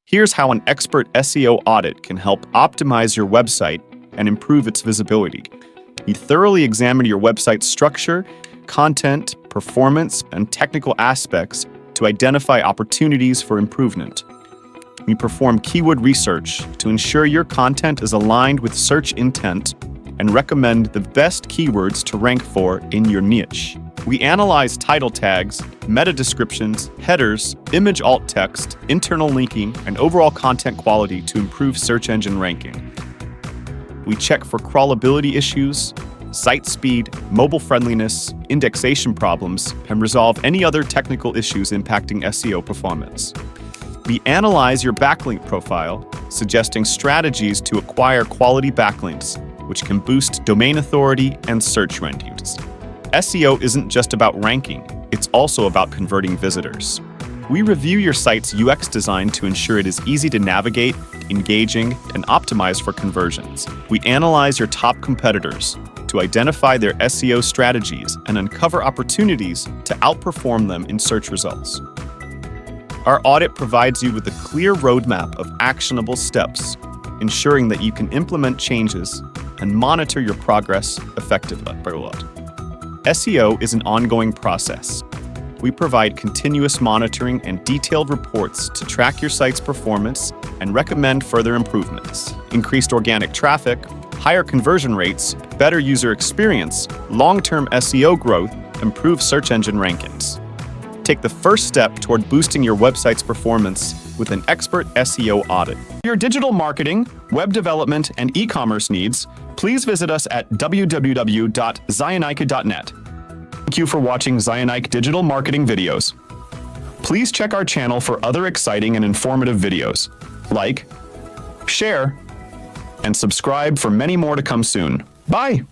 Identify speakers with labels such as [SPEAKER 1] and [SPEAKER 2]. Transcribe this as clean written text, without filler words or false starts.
[SPEAKER 1] Here's how an expert SEO audit can help optimize your website and improve its visibility. You thoroughly examine your website's structure, content, performance, and technical aspects to identify opportunities for improvement. You perform keyword research to ensure your content is aligned with search intent and recommend the best keywords to rank for in your niche. We analyze title tags, meta descriptions, headers, image alt text, internal linking, and overall content quality to improve search engine ranking. We check for crawlability issues, site speed, mobile friendliness, indexation problems, and resolve any other technical issues impacting SEO performance. We analyze your backlink profile, suggesting strategies to acquire quality backlinks, which can boost domain authority and search rankings. SEO isn't just about ranking, it's also about converting visitors. We review your site's UX design to ensure it is easy to navigate, engaging, and optimized for conversions. We analyze your top competitors to identify their SEO strategies and uncover opportunities to outperform them in search results. Our audit provides you with a clear roadmap of actionable steps, ensuring that you can implement changes and monitor your progress effectively. SEO is an ongoing process. We provide continuous monitoring and detailed reports to track your site's performance and recommend further improvements. Increased organic traffic, higher conversion rates, better user experience, long-term SEO growth, improve search engine rankings. Take the first step toward boosting your website's performance with an expert SEO audit. For your digital marketing, web development, and e-commerce needs, please visit us at www.zionike.net. Thank you for watching Zionike digital marketing videos. Please check our channel for other exciting and informative videos. Like, share, and subscribe for many more to come soon. Bye!